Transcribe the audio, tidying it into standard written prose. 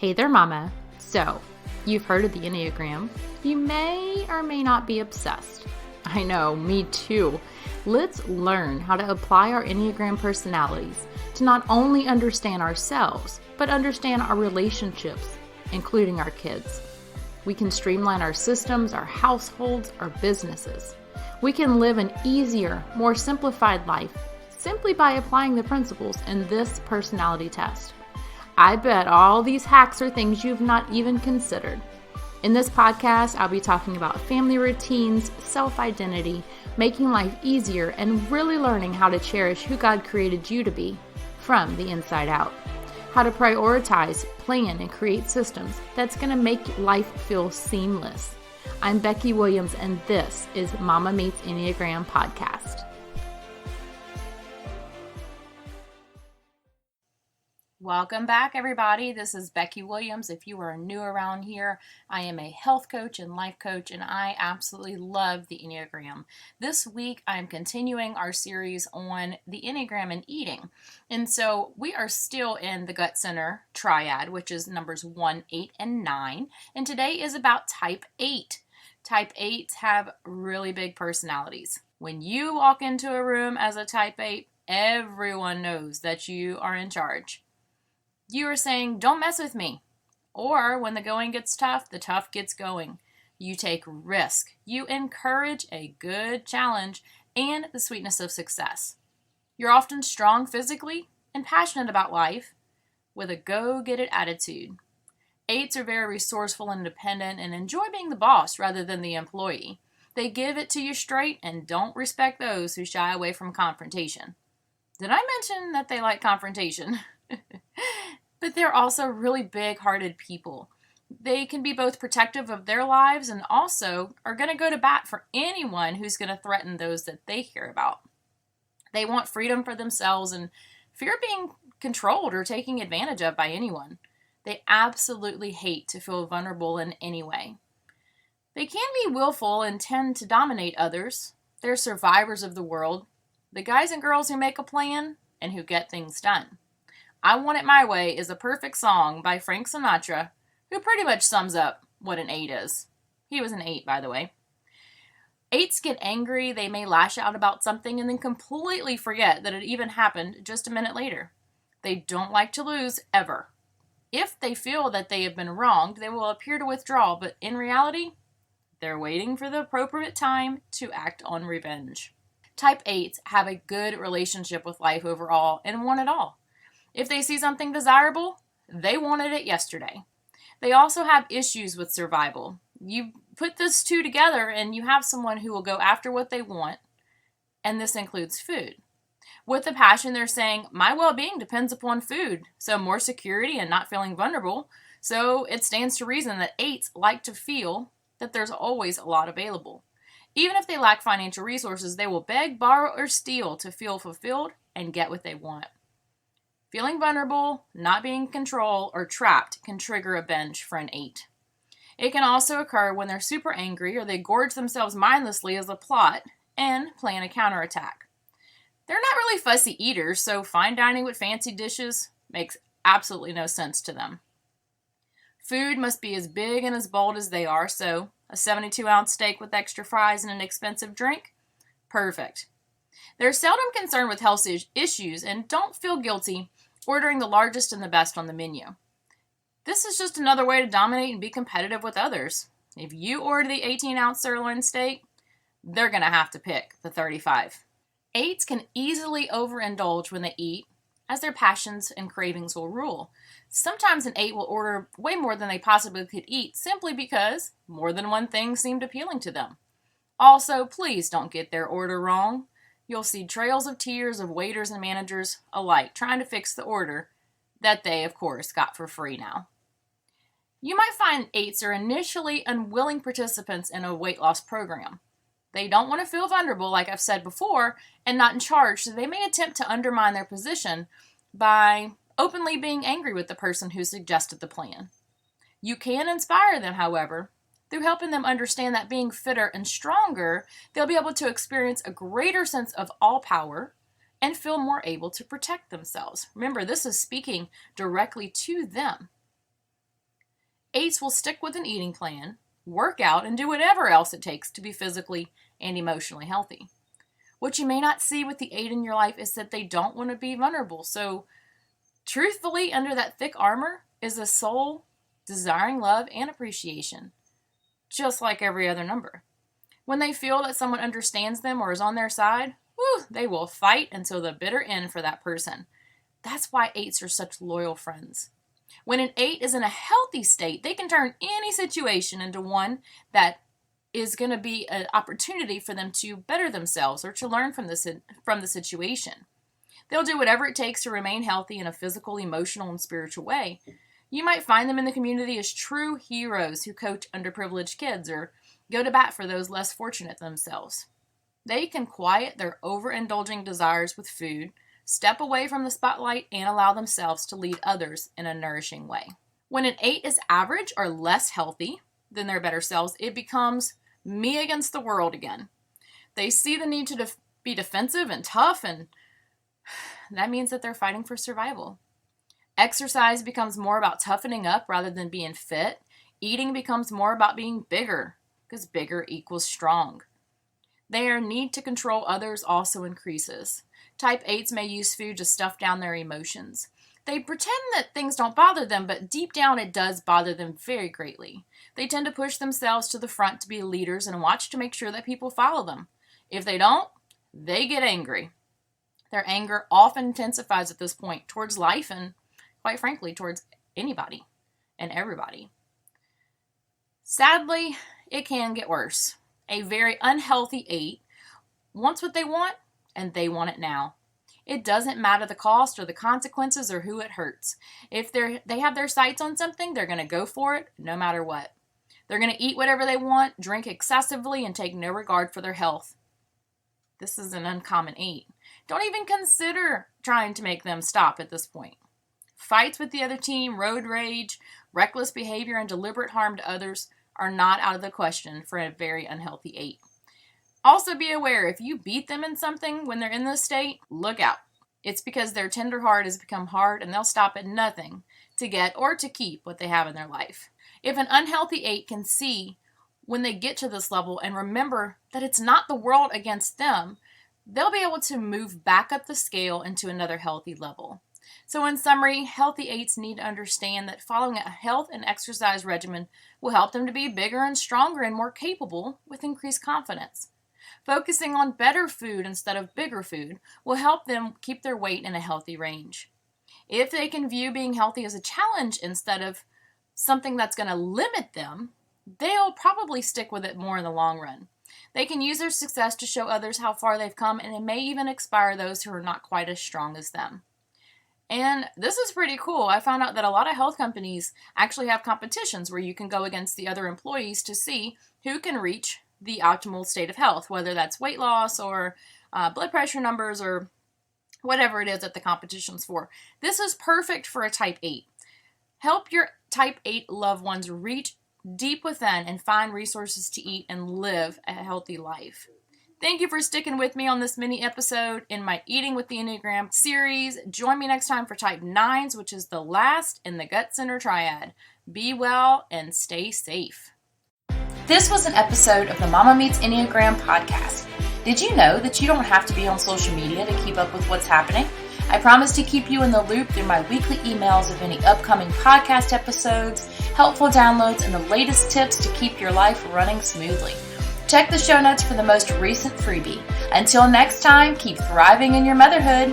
Hey there, Mama. So, you've heard of the enneagram. You may or may not be obsessed. I know, me too. Let's learn how to apply our enneagram personalities to not only understand ourselves, but understand our relationships, including our kids. We can streamline our systems, our households, our businesses. We can live an easier, more simplified life simply by applying the principles in this personality test. I bet all these hacks are things you've not even considered. In this podcast, I'll be talking about family routines, self-identity, making life easier, and really learning how to cherish who God created you to be from the inside out. How to prioritize, plan, and create systems that's going to make life feel seamless. I'm Becky Williams, and this is Mama Meets Enneagram Podcast. Welcome back, everybody. This is Becky Williams. If you are new around here, I am a health coach and life coach, and I absolutely love the Enneagram. This week, I'm continuing our series on the Enneagram and eating. And so we are still in the Gut Center triad, which is numbers 1, 8, and 9. And today is about type 8. Type 8s have really big personalities. When you walk into a room as a type 8, everyone knows that you are in charge. You are saying, don't mess with me. Or when the going gets tough, the tough gets going. You take risk. You encourage a good challenge and the sweetness of success. You're often strong physically and passionate about life with a go-get-it attitude. 8s are very resourceful and independent and enjoy being the boss rather than the employee. They give it to you straight and don't respect those who shy away from confrontation. Did I mention that they like confrontation? But they're also really big-hearted people. They can be both protective of their lives and also are going to go to bat for anyone who's going to threaten those that they care about. They want freedom for themselves and fear being controlled or taken advantage of by anyone. They absolutely hate to feel vulnerable in any way. They can be willful and tend to dominate others. They're survivors of the world, the guys and girls who make a plan and who get things done. I Want It My Way is a perfect song by Frank Sinatra, who pretty much sums up what an 8 is. He was an 8, by the way. 8s get angry, they may lash out about something and then completely forget that it even happened just a minute later. They don't like to lose, ever. If they feel that they have been wronged, they will appear to withdraw, but in reality, they're waiting for the appropriate time to act on revenge. Type 8s have a good relationship with life overall and want it all. If they see something desirable, they wanted it yesterday. They also have issues with survival. You put those two together and you have someone who will go after what they want, and this includes food. With the passion, they're saying, my well-being depends upon food, so more security and not feeling vulnerable. So it stands to reason that 8s like to feel that there's always a lot available. Even if they lack financial resources, they will beg, borrow, or steal to feel fulfilled and get what they want. Feeling vulnerable, not being in control, or trapped can trigger a binge for an 8. It can also occur when they're super angry or they gorge themselves mindlessly as a plot and plan a counterattack. They're not really fussy eaters, so fine dining with fancy dishes makes absolutely no sense to them. Food must be as big and as bold as they are, so a 72-ounce steak with extra fries and an expensive drink? Perfect. They're seldom concerned with health issues and don't feel guilty ordering the largest and the best on the menu. This is just another way to dominate and be competitive with others. If you order the 18-ounce sirloin steak, they're going to have to pick the 35. 8s can easily overindulge when they eat, as their passions and cravings will rule. Sometimes an 8 will order way more than they possibly could eat simply because more than one thing seemed appealing to them. Also, please don't get their order wrong. You'll see trails of tears of waiters and managers alike trying to fix the order that they, of course, got for free now. You might find 8s are initially unwilling participants in a weight loss program. They don't want to feel vulnerable, like I've said before, and not in charge, so they may attempt to undermine their position by openly being angry with the person who suggested the plan. You can inspire them, however, through helping them understand that being fitter and stronger, they'll be able to experience a greater sense of all power and feel more able to protect themselves. Remember, this is speaking directly to them. 8s will stick with an eating plan, work out, and do whatever else it takes to be physically and emotionally healthy. What you may not see with the 8 in your life is that they don't want to be vulnerable. So, truthfully, under that thick armor is a soul desiring love and appreciation, just like every other number. When they feel that someone understands them or is on their side, they will fight until the bitter end for that person. That's why 8s are such loyal friends. When an 8 is in a healthy state, they can turn any situation into one that is going to be an opportunity for them to better themselves or to learn from the situation. They'll do whatever it takes to remain healthy in a physical, emotional, and spiritual way. You might find them in the community as true heroes who coach underprivileged kids or go to bat for those less fortunate themselves. They can quiet their overindulging desires with food, step away from the spotlight, and allow themselves to lead others in a nourishing way. When an 8 is average or less healthy than their better selves, it becomes me against the world again. They see the need to be defensive and tough, and that means that they're fighting for survival. Exercise becomes more about toughening up rather than being fit. Eating becomes more about being bigger, because bigger equals strong. Their need to control others also increases. Type 8s may use food to stuff down their emotions. They pretend that things don't bother them, but deep down it does bother them very greatly. They tend to push themselves to the front to be leaders and watch to make sure that people follow them. If they don't, they get angry. Their anger often intensifies at this point towards life and, quite frankly, towards anybody and everybody. Sadly, it can get worse. A very unhealthy 8 wants what they want, and they want it now. It doesn't matter the cost or the consequences or who it hurts. If they have their sights on something, they're going to go for it no matter what. They're going to eat whatever they want, drink excessively, and take no regard for their health. This is an uncommon 8. Don't even consider trying to make them stop at this point. Fights with the other team, road rage, reckless behavior, and deliberate harm to others are not out of the question for a very unhealthy 8. Also be aware, if you beat them in something when they're in this state, look out. It's because their tender heart has become hard and they'll stop at nothing to get or to keep what they have in their life. If an unhealthy 8 can see when they get to this level and remember that it's not the world against them, they'll be able to move back up the scale into another healthy level. So in summary, healthy 8s need to understand that following a health and exercise regimen will help them to be bigger and stronger and more capable with increased confidence. Focusing on better food instead of bigger food will help them keep their weight in a healthy range. If they can view being healthy as a challenge instead of something that's going to limit them, they'll probably stick with it more in the long run. They can use their success to show others how far they've come, and it may even inspire those who are not quite as strong as them. And this is pretty cool. I found out that a lot of health companies actually have competitions where you can go against the other employees to see who can reach the optimal state of health, whether that's weight loss or blood pressure numbers or whatever it is that the competition's for. This is perfect for a type 8. Help your type 8 loved ones reach deep within and find resources to eat and live a healthy life. Thank you for sticking with me on this mini episode in my Eating with the Enneagram series. Join me next time for type 9s, which is the last in the gut center triad. Be well and stay safe. This was an episode of the Mama Meets Enneagram podcast. Did you know that you don't have to be on social media to keep up with what's happening? I promise to keep you in the loop through my weekly emails of any upcoming podcast episodes, helpful downloads, and the latest tips to keep your life running smoothly. Check the show notes for the most recent freebie. Until next time, keep thriving in your motherhood.